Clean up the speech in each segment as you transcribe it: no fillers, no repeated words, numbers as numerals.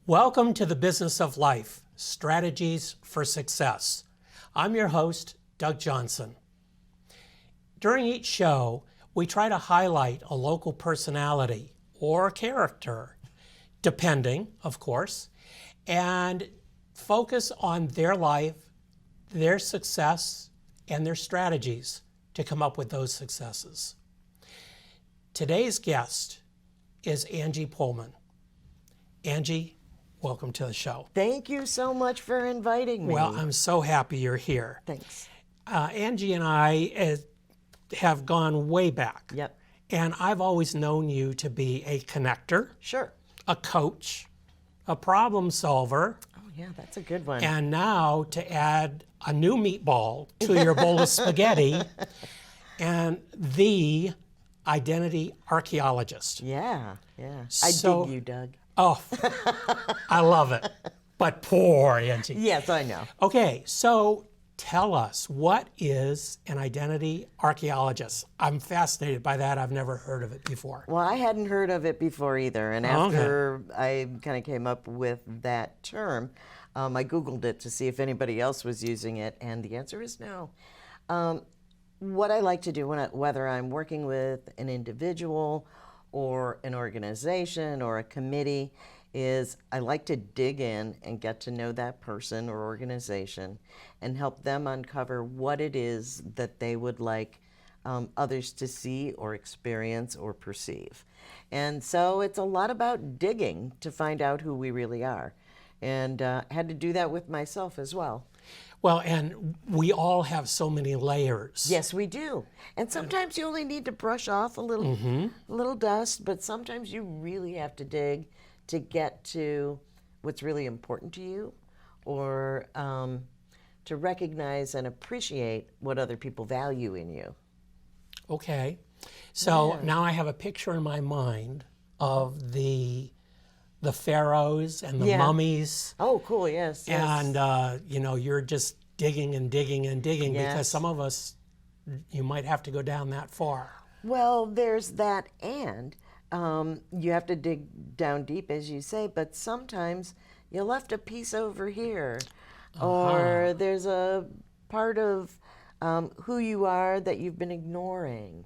Welcome to the Business of Life, Strategies for Success. I'm your host, Doug Johnson. During each show, we try to highlight a local personality or character, depending, of course, and focus on their life, their success, and their strategies to come up with those successes. Today's guest is Angie Pohlman. Angie, welcome to the show. Thank you so much for inviting me. Well, I'm so happy you're here. Thanks. Angie and I have gone way back. Yep. And I've always known you to be a connector, Sure. a coach, a problem solver, Oh, yeah, that's a good one. and now to add a new meatball to your bowl of spaghetti, and the Identity Archeologist. Yeah. So- I dig you, Doug. Oh, I love it. But poor Angie. Yes, I know. Okay, so tell us, what is an identity archaeologist? I'm fascinated by that. I've never heard of it before. Well, I hadn't heard of it before either. And after I kind of came up with that term, I Googled it to see if anybody else was using it, and the answer is no. What I like to do, whether I'm working with an individual or an organization or a committee, is I like to dig in and get to know that person or organization and help them uncover what it is that they would like others to see or experience or perceive. And so it's a lot about digging to find out who we really are. And had to do that with myself as well. Well, and we all have so many layers. Yes, we do. And sometimes you only need to brush off a little dust, but sometimes you really have to dig to get to what's really important to you, or to recognize and appreciate what other people value in you. Okay. So now I have a picture in my mind of the pharaohs and the mummies. Oh, cool, yes. And, you're just digging and digging and digging because some of us, you might have to go down that far. Well, there's that, and you have to dig down deep, as you say, but sometimes you left a piece over here, or there's a part of who you are that you've been ignoring,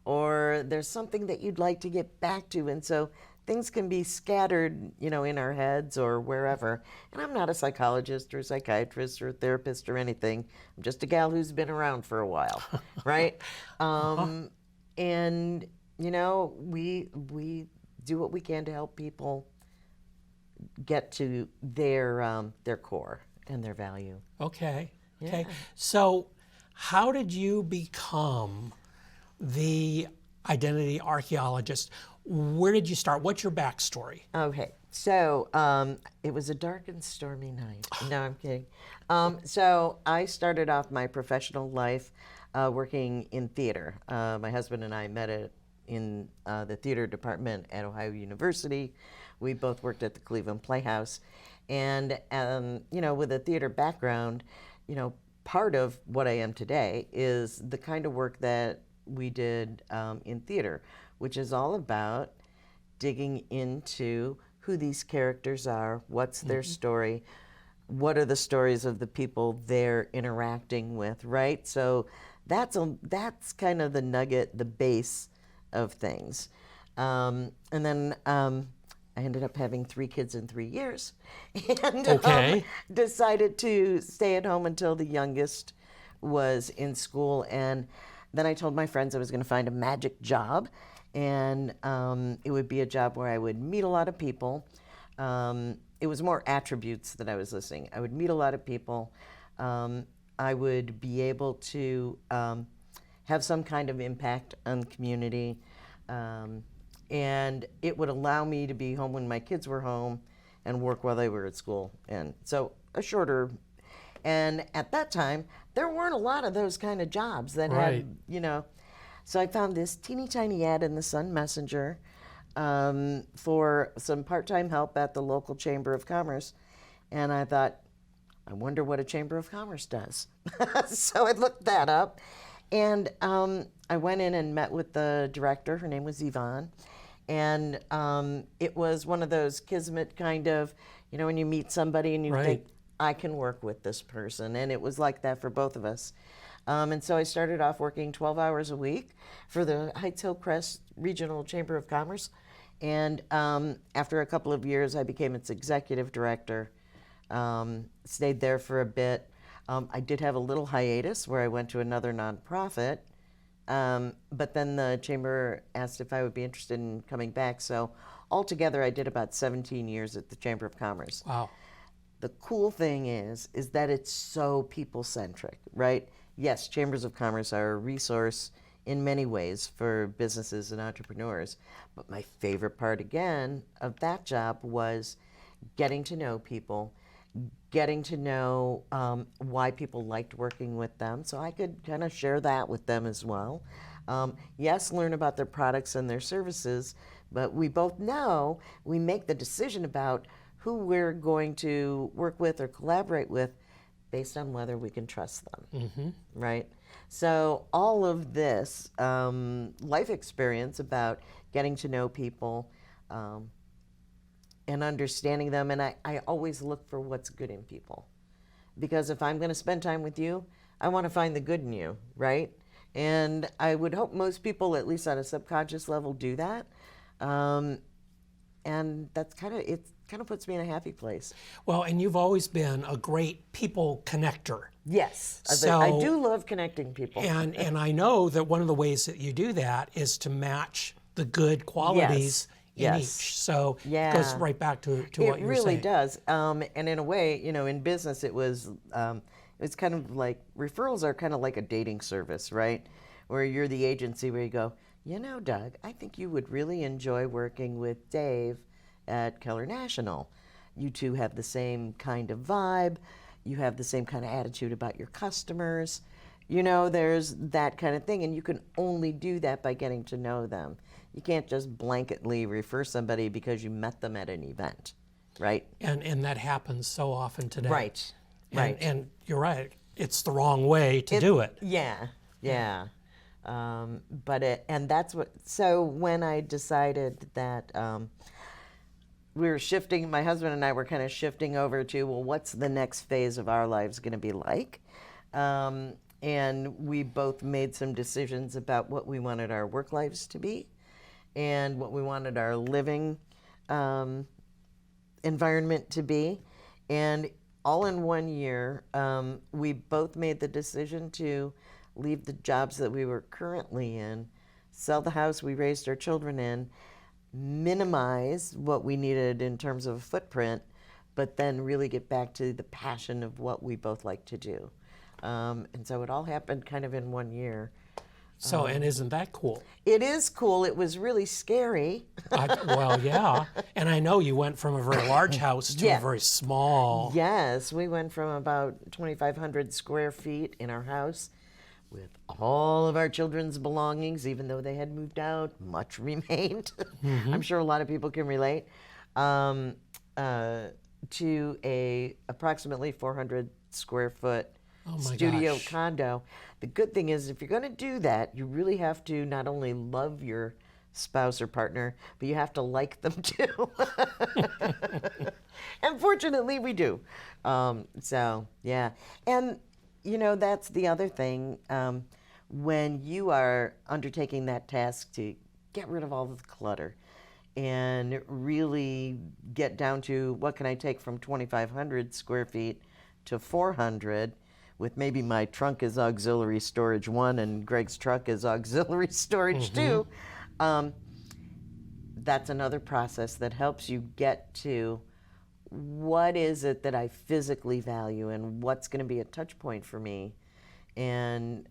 or there's something that you'd like to get back to, and so things can be scattered, in our heads or wherever. And I'm not a psychologist or a psychiatrist or a therapist or anything. I'm just a gal who's been around for a while, right? And we do what we can to help people get to their core and their value. Okay. Yeah. So how did you become the identity archaeologist? Where did you start? What's your backstory? Okay, so it was a dark and stormy night. No, I'm kidding. So I started off my professional life working in theater. My husband and I met in the theater department at Ohio University. We both worked at the Cleveland Playhouse. And, with a theater background, part of what I am today is the kind of work that we did in theater, which is all about digging into who these characters are, what's their story, what are the stories of the people they're interacting with, right? So that's kind of the nugget, the base of things. And then I ended up having 3 kids in 3 years, and decided to stay at home until the youngest was in school. And then I told my friends I was going to find a magic job, and it would be a job where I would meet a lot of people. It was more attributes that I was listing. I would meet a lot of people. I would be able to have some kind of impact on the community, and it would allow me to be home when my kids were home and work while they were at school. And so a shorter, and at that time, there weren't a lot of those kind of jobs that had, So I found this teeny tiny ad in the Sun Messenger for some part-time help at the local Chamber of Commerce. And I thought, I wonder what a Chamber of Commerce does. So I looked that up. And I went in and met with the director. Her name was Yvonne. And it was one of those kismet kind of, when you meet somebody and you think, I can work with this person. And it was like that for both of us. And so I started off working 12 hours a week for the Heights Hillcrest Regional Chamber of Commerce. And after a couple of years, I became its executive director. Stayed there for a bit. I did have a little hiatus where I went to another nonprofit. But then the chamber asked if I would be interested in coming back. So altogether, I did about 17 years at the Chamber of Commerce. Wow. The cool thing is that it's so people-centric, right? Yes, chambers of commerce are a resource in many ways for businesses and entrepreneurs. But my favorite part, again, of that job was getting to know people, getting to know why people liked working with them, so I could kind of share that with them as well. Yes, learn about their products and their services, but we both know we make the decision about who we're going to work with or collaborate with based on whether we can trust them, right? So all of this life experience about getting to know people and understanding them, and I always look for what's good in people. Because if I'm going to spend time with you, I want to find the good in you, right? And I would hope most people, at least on a subconscious level, do that. And that's it kind of puts me in a happy place. Well, and you've always been a great people connector. Yes, So, I do love connecting people. And I know that one of the ways that you do that is to match the good qualities in each. So it goes right back to what you were saying. It really does. And in a way, in business, it was kind of like, referrals are kind of like a dating service, right? Where you're the agency where you go, Doug, I think you would really enjoy working with Dave at Keller National. You two have the same kind of vibe. You have the same kind of attitude about your customers. There's that kind of thing, and you can only do that by getting to know them. You can't just blanketly refer somebody because you met them at an event, right? And that happens so often today. Right. And you're right. It's the wrong way to do it. Yeah. And that's what. So when I decided that we were shifting, my husband and I were kind of shifting over to, well, what's the next phase of our lives going to be like? And we both made some decisions about what we wanted our work lives to be and what we wanted our living environment to be. And all in 1 year, we both made the decision to leave the jobs that we were currently in, sell the house we raised our children in, minimize what we needed in terms of a footprint, but then really get back to the passion of what we both like to do. And so it all happened kind of in 1 year. So, and isn't that cool? It is cool. It was really scary. Well, yeah. And I know you went from a very large house to a very small. Yes, we went from about 2,500 square feet in our house with all of our children's belongings, even though they had moved out, much remained. I'm sure a lot of people can relate, to a approximately 400 square foot studio condo. The good thing is, if you're going to do that, you really have to not only love your spouse or partner, but you have to like them too. And fortunately, we do. So, yeah. And, that's the other thing. When you are undertaking that task to get rid of all of the clutter and really get down to what can I take from 2,500 square feet to 400, with maybe my trunk is auxiliary storage 1 and Greg's truck is auxiliary storage 2, that's another process that helps you get to what is it that I physically value and what's going to be a touch point for me. And,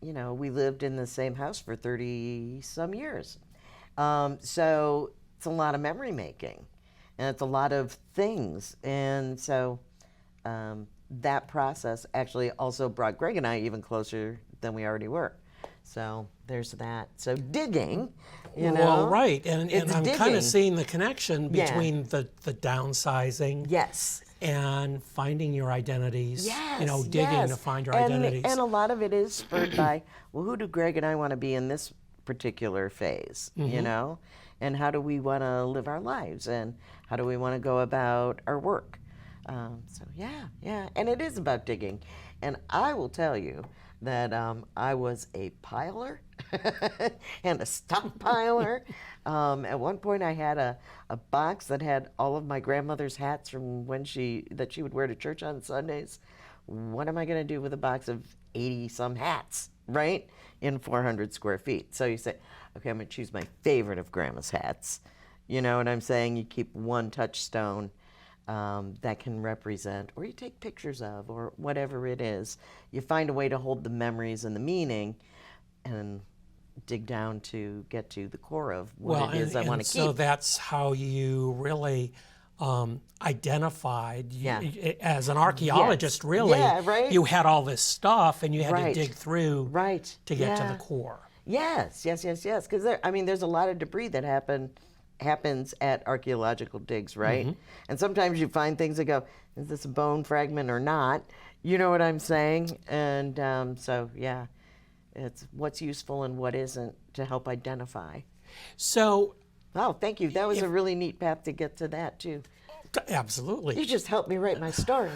we lived in the same house for 30 some years. So it's a lot of memory making and it's a lot of things. And so that process actually also brought Greg and I even closer than we already were. So there's that. So digging, Well, right. And I'm kind digging. of seeing the connection between the downsizing Yes. and finding your identities, Yes. digging to find your identities. And a lot of it is spurred by, well, who do Greg and I want to be in this particular phase, you know? And how do we want to live our lives? And how do we want to go about our work? So yeah. And it is about digging. And I will tell you that I was a piler and a stockpiler. At one point I had a box that had all of my grandmother's hats from that she would wear to church on Sundays. What am I going to do with a box of 80 some hats, right? In 400 square feet. So you say, okay, I'm going to choose my favorite of grandma's hats. You know what I'm saying? You keep one touchstone that can represent, or you take pictures of, or whatever it is. You find a way to hold the memories and the meaning and dig down to get to the core of what it is I want to keep. So that's how you really identified, as an archeologist, really. Yeah, right? You had all this stuff and you had Right. to dig through Right. to get to the core. Yes. Because there's a lot of debris that happens at archaeological digs, right? And sometimes you find things that go, is this a bone fragment or not? You know what I'm saying? And so, yeah, it's what's useful and what isn't to help identify. So, Oh, thank you. That was a really neat path to get to that, too. absolutely. You just helped me write my story.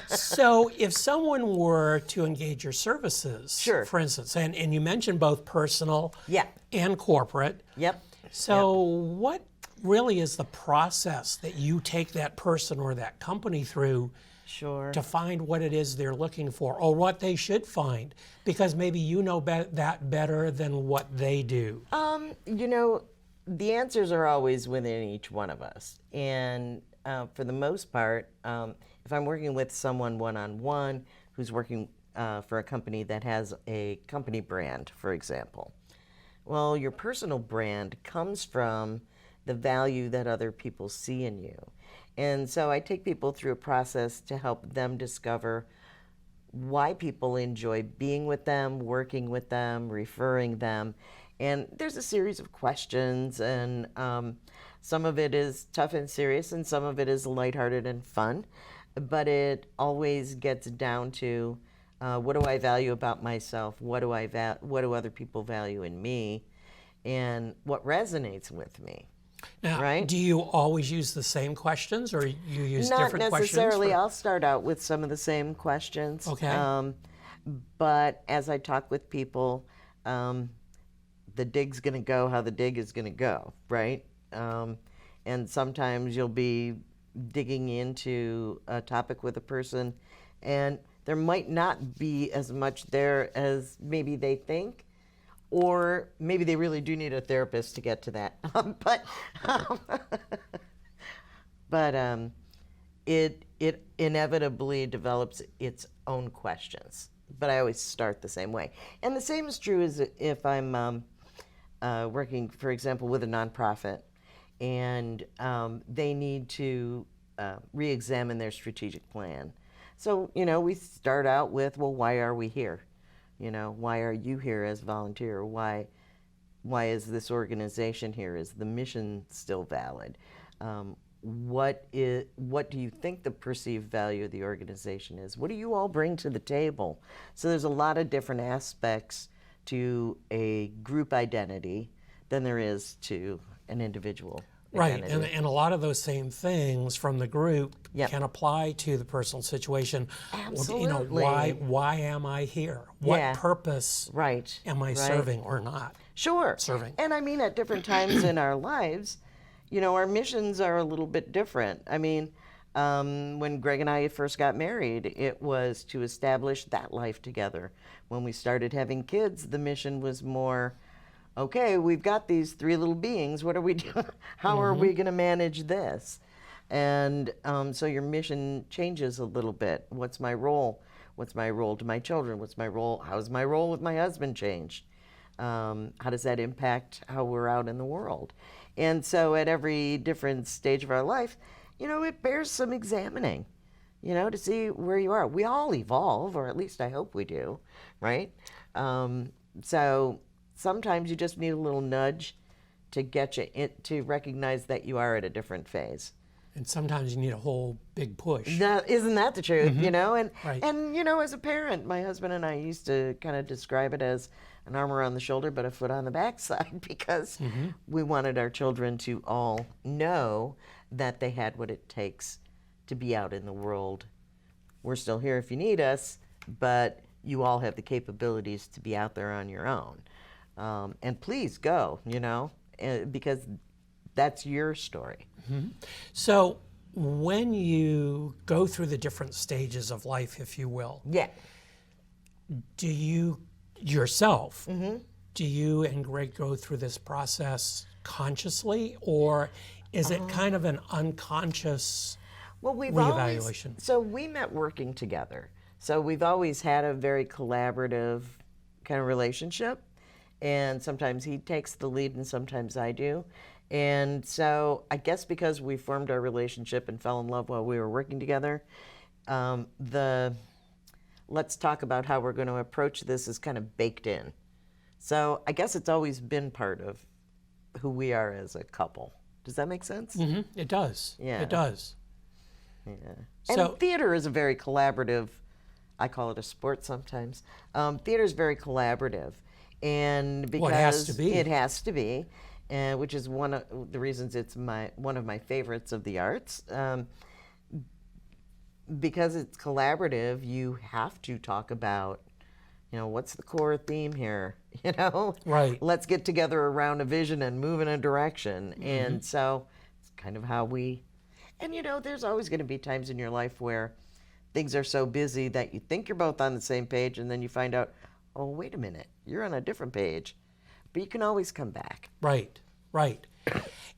So if someone were to engage your services, Sure. for instance, and you mentioned both personal Yeah. and corporate. Yep. So what really is the process that you take that person or that company through Sure. to find what it is they're looking for or what they should find? Because maybe you know that better than what they do. You know, the answers are always within each one of us. And for the most part, if I'm working with someone one-on-one who's working for a company that has a company brand, for example, well, your personal brand comes from the value that other people see in you. And so I take people through a process to help them discover why people enjoy being with them, working with them, referring them. And there's a series of questions, and some of it is tough and serious, and some of it is lighthearted and fun. But it always gets down to what do I value about myself? What do other people value in me? And what resonates with me? Now, Right? do you always use the same questions or you use Not different questions? necessarily. I'll start out with some of the same questions. Okay. But as I talk with people, the dig's going to go how the dig is going to go, right? And sometimes you'll be digging into a topic with a person, and there might not be as much there as maybe they think, or maybe they really do need a therapist to get to that. But it inevitably develops its own questions. But I always start the same way. And the same is true as if I'm working, for example, with a nonprofit, and they need to re-examine their strategic plan. So, we start out with, well, why are we here? Why are you here as a volunteer? Why is this organization here? Is the mission still valid? What do you think the perceived value of the organization is? What do you all bring to the table? So there's a lot of different aspects to a group identity than there is to an individual Right, identity. and a lot of those same things from the group Yep. can apply to the personal situation. Absolutely. Why am I here? What Yeah. purpose Right. am I right. serving or not? Sure. Serving. And I mean, at different times in our lives, our missions are a little bit different. I mean, when Greg and I first got married, it was to establish that life together. When we started having kids, the mission was more, okay, we've got these three little beings. What are we doing? How are we going to manage this? And so your mission changes a little bit. What's my role? What's my role to my children? What's my role? How's my role with my husband changed? How does that impact how we're out in the world? And so at every different stage of our life, it bears some examining, to see where you are. We all evolve, or at least I hope we do, right? So sometimes you just need a little nudge to get you to recognize that you are at a different phase. And sometimes you need a whole big push. Isn't that the truth? You know, Right. and you know, as a parent, my husband and I used to kind of describe it as an arm around the shoulder, but a foot on the backside, because we wanted our children to all know that they had what it takes to be out in the world. We're still here if you need us, but you all have the capabilities to be out there on your own. And please go, you know, because that's your story. So when you go through the different stages of life, if you will, Yeah. do you yourself, do you and Greg go through this process consciously, or is it kind of an unconscious Well, we've reevaluation? always, so we met working together. So we've always had a very collaborative kind of relationship. And sometimes he takes the lead and sometimes I do. And so I guess because we formed our relationship and fell in love while we were working together, let's talk about how we're going to approach this is kind of baked in. So I guess it's always been part of who we are as a couple. Does that make sense? It does. Yeah. It does. Yeah. So- And theater is a very collaborative, I call it a sport sometimes. Theater is very collaborative. And because Well, it has to be. It has to be, which is one of the reasons it's one of my favorites of the arts. Because it's collaborative, you have to talk about, you know, what's the core theme here? You know, Right. Let's get together around a vision and move in a direction. And so it's kind of how we. And you know, there's always going to be times in your life where things are so busy that you think you're both on the same page, and then you find out, oh, wait a minute, you're on a different page. But you can always come back. Right. Right.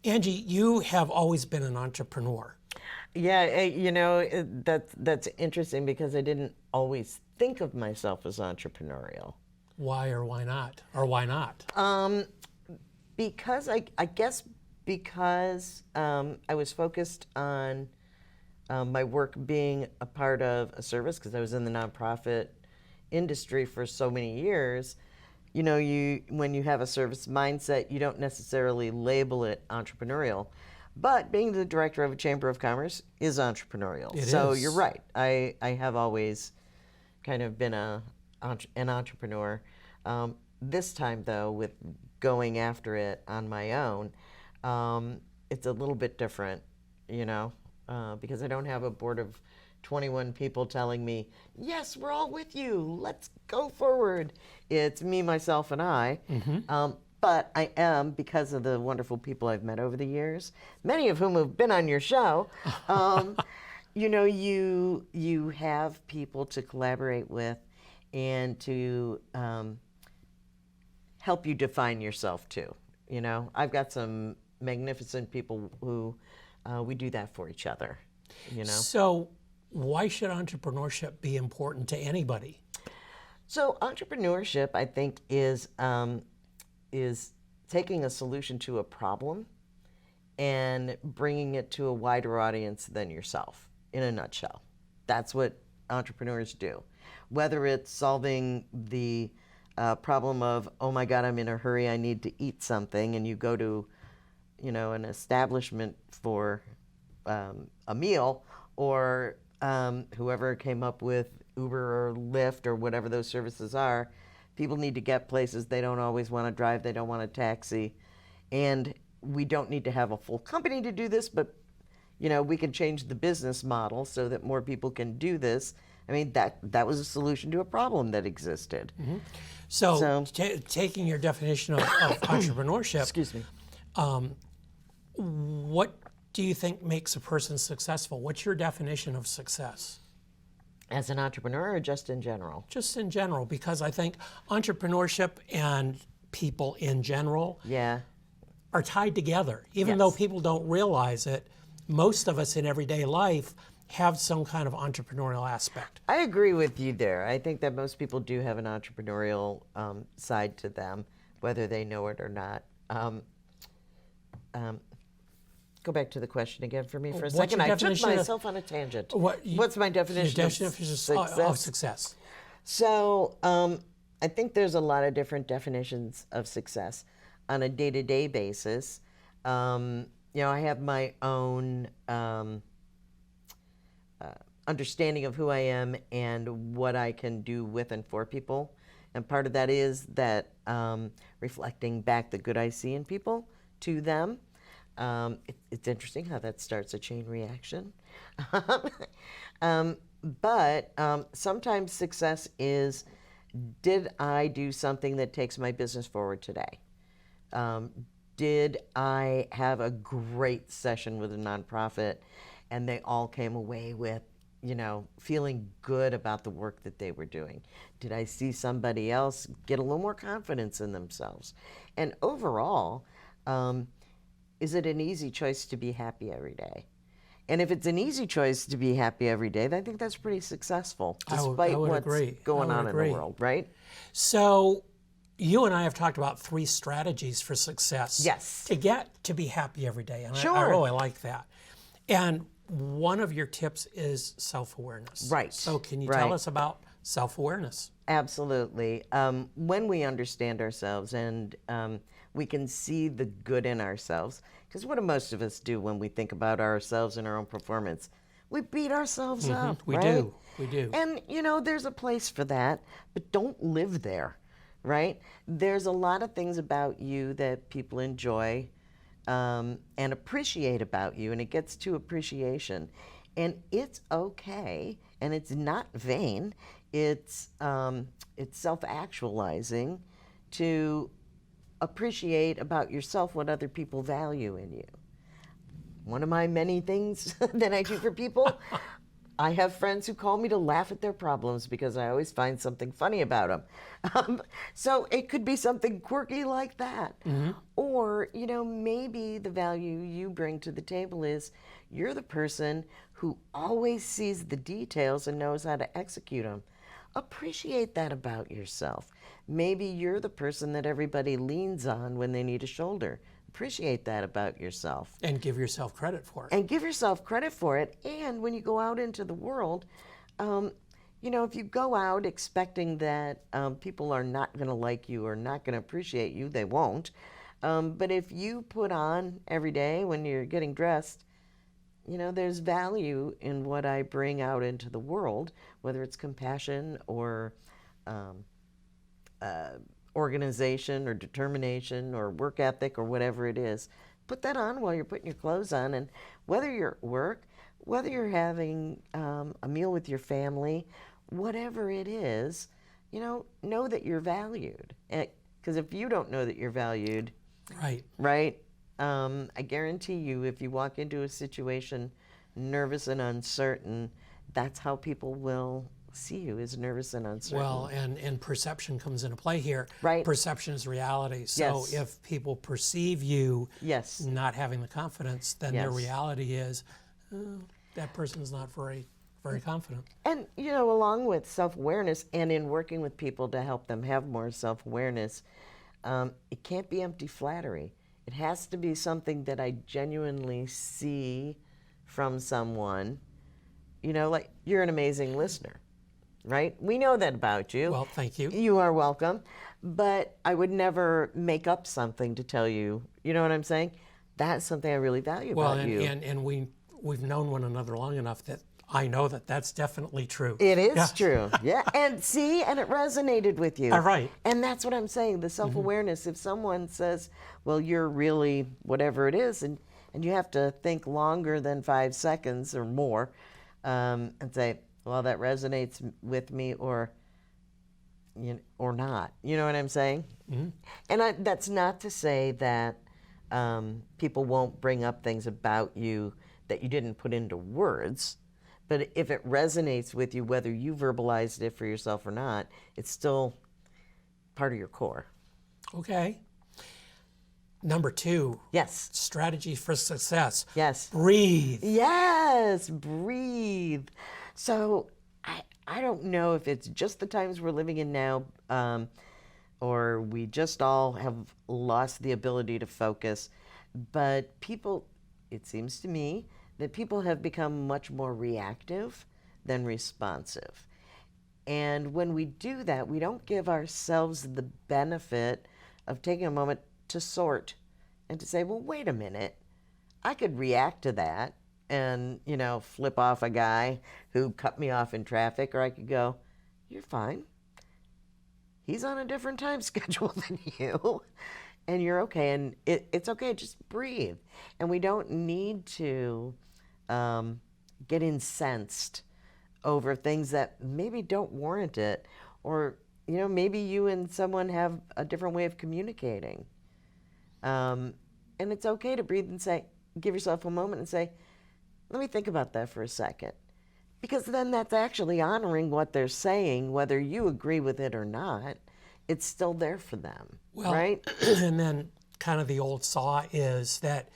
Angie, you have always been an entrepreneur. Yeah, you know, that's interesting because I didn't always think of myself as entrepreneurial. Why or why not? Or why not? Because I guess because I was focused on my work being a part of a service, because I was in the nonprofit industry for so many years. You know, when you have a service mindset, you don't necessarily label it entrepreneurial. But being the director of a chamber of commerce is entrepreneurial. So is. you're right. I have always kind of been an entrepreneur. This time, though, with going after it on my own, it's a little bit different, you know, because I don't have a board of 21 people telling me, yes, we're all with you, let's go forward. It's me, myself, and I. But I am, because of the wonderful people I've met over the years, many of whom have been on your show, you know, you have people to collaborate with and to help you define yourself too. You know, I've got some magnificent people who we do that for each other, you know. So why should entrepreneurship be important to anybody? So entrepreneurship, I think, is taking a solution to a problem and bringing it to a wider audience than yourself, in a nutshell. That's what entrepreneurs do. Whether it's solving the problem of, oh my God, I'm in a hurry, I need to eat something, and you go to, you know, an establishment for a meal, or whoever came up with Uber or Lyft or whatever those services are. People need to get places. They don't always want to drive. They don't want a taxi. And we don't need to have a full company to do this, but, you know, we can change the business model so that more people can do this. I mean, that was a solution to a problem that existed. So taking your definition of entrepreneurship, Excuse me. what do you think makes a person successful? What's your definition of success? As an entrepreneur or just in general? Just in general, because I think entrepreneurship and people in general Yeah. are tied together. Even though Yes. people don't realize it, most of us in everyday life have some kind of entrepreneurial aspect. I agree with you there. I think that most people do have an entrepreneurial side to them, whether they know it or not. Go back to the question again for me for a What's second. your I took definition of- myself on a tangent. What's What's my definition of success? success? So I think there's a lot of different definitions of success on a day-to-day basis. I have my own understanding of who I am and what I can do with and for people. And part of that is that reflecting back the good I see in people to them. It's interesting how that starts a chain reaction. But sometimes success is, did I do something that takes my business forward today? Did I have a great session with a nonprofit and they all came away with, feeling good about the work that they were doing? Did I see somebody else get a little more confidence in themselves? And overall, is it an easy choice to be happy every day? And if it's an easy choice to be happy every day, then I think that's pretty successful, despite what's going on in the world, right? So you and I have talked about 3 strategies for success. Yes. To get to be happy every day. And Sure. I really like that. And one of your tips is self-awareness. Right. So can you tell us about self-awareness? Absolutely. When we understand ourselves and we can see the good in ourselves, because what do most of us do when we think about ourselves and our own performance? We beat ourselves up, We right? do. We do. And, there's a place for that, but don't live there, right? There's a lot of things about you that people enjoy and appreciate about you, and it gets to appreciation. And it's okay, and it's not vain. It's self-actualizing to appreciate about yourself what other people value in you. One of my many things that I do for people, I have friends who call me to laugh at their problems because I always find something funny about them. So it could be something quirky like that. Or, maybe the value you bring to the table is you're the person who always sees the details and knows how to execute them. Appreciate that about yourself. Maybe you're the person that everybody leans on when they need a shoulder. Appreciate that about yourself. And give yourself credit for it. And give yourself credit for it. And when you go out into the world, if you go out expecting that people are not going to like you or not going to appreciate you, they won't. But if you put on every day when you're getting dressed, there's value in what I bring out into the world, whether it's compassion or organization or determination or work ethic or whatever it is. Put that on while you're putting your clothes on, and whether you're at work, whether you're having a meal with your family, whatever it is, know that you're valued. Because if you don't know that you're valued, right? I guarantee you, if you walk into a situation nervous and uncertain, that's how people will see you, is nervous and uncertain. Well, and perception comes into play here. Right. Perception is reality. So if people perceive you not having the confidence, then their reality is that person's not very confident. And, along with self-awareness and in working with people to help them have more self-awareness, it can't be empty flattery. It has to be something that I genuinely see from someone. Like, you're an amazing listener, right? We know that about you. Well, thank you. You are welcome. But I would never make up something to tell you. You know what I'm saying? That's something I really value about you. And we've known one another long enough that I know that that's definitely true. It is true. Yeah. And it resonated with you. All right. And that's what I'm saying, the self-awareness. If someone says, well, you're really whatever it is, and you have to think longer than 5 seconds or more, and say, well, that resonates with me or not. You know what I'm saying? And that's not to say that people won't bring up things about you that you didn't put into words. But if it resonates with you, whether you verbalized it for yourself or not, it's still part of your core. Okay. Number 2. Yes. Strategy for success. Yes. Breathe. Yes, breathe. So I don't know if it's just the times we're living in now, or we just all have lost the ability to focus, but people, it seems to me, that people have become much more reactive than responsive. And when we do that, we don't give ourselves the benefit of taking a moment to sort and to say, well, wait a minute. I could react to that and, flip off a guy who cut me off in traffic, or I could go, "You're fine. He's on a different time schedule than you, and you're okay, and it's okay, just breathe." And we don't need to get incensed over things that maybe don't warrant it, or, maybe you and someone have a different way of communicating. And it's okay to breathe and say, give yourself a moment and say, let me think about that for a second. Because then that's actually honoring what they're saying, whether you agree with it or not. It's still there for them, Well, right? and then kind of the old saw is that,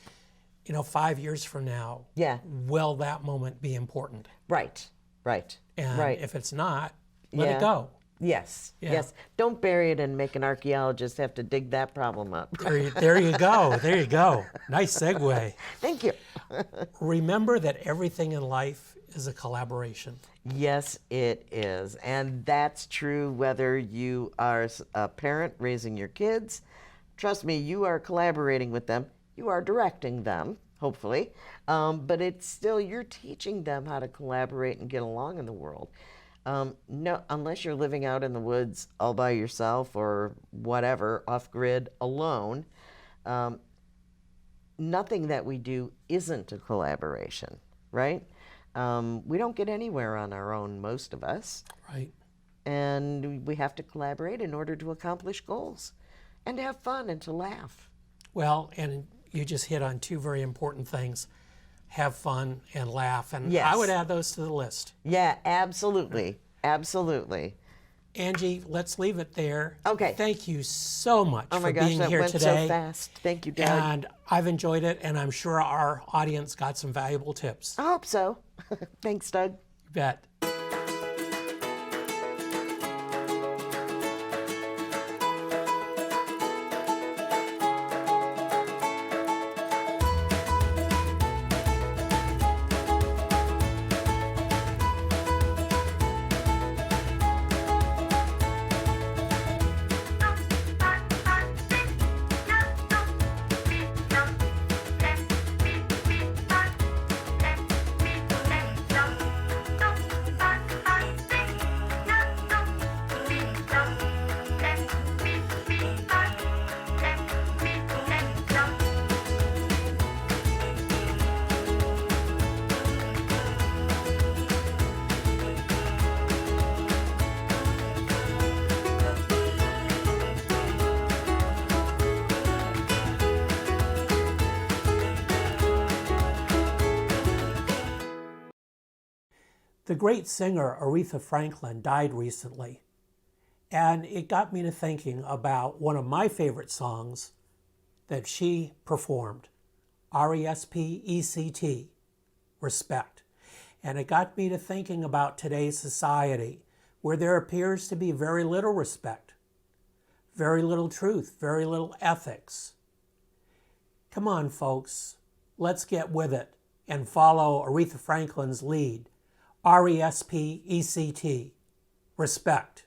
5 years from now, Yeah. will that moment be important? Right. And Right. if it's not, let Yeah. it go. Yes. Yeah. Yes. Don't bury it and make an archaeologist have to dig that problem up. There you go. There you go. Nice segue. Thank you. Remember that everything in life is a collaboration. Yes, it is. And that's true whether you are a parent raising your kids. Trust me, you are collaborating with them. You are directing them, hopefully. But it's still, you're teaching them how to collaborate and get along in the world. No, unless you're living out in the woods all by yourself or whatever, off grid, alone, nothing that we do isn't a collaboration, right? We don't get anywhere on our own, most of us. Right. And we have to collaborate in order to accomplish goals and to have fun and to laugh. Well, and you just hit on two very important things. Have fun and laugh. And Yes. I would add those to the list. Yeah, absolutely. Absolutely. Angie, let's leave it there. Okay. Thank you so much Oh my for gosh, being that here went today. so fast. Thank you, Doug. And I've enjoyed it, and I'm sure our audience got some valuable tips. I hope so. Thanks, Doug. You bet. The great singer Aretha Franklin died recently, and it got me to thinking about one of my favorite songs that she performed, RESPECT, Respect. And it got me to thinking about today's society, where there appears to be very little respect, very little truth, very little ethics. Come on, folks, let's get with it and follow Aretha Franklin's lead. RESPECT, respect.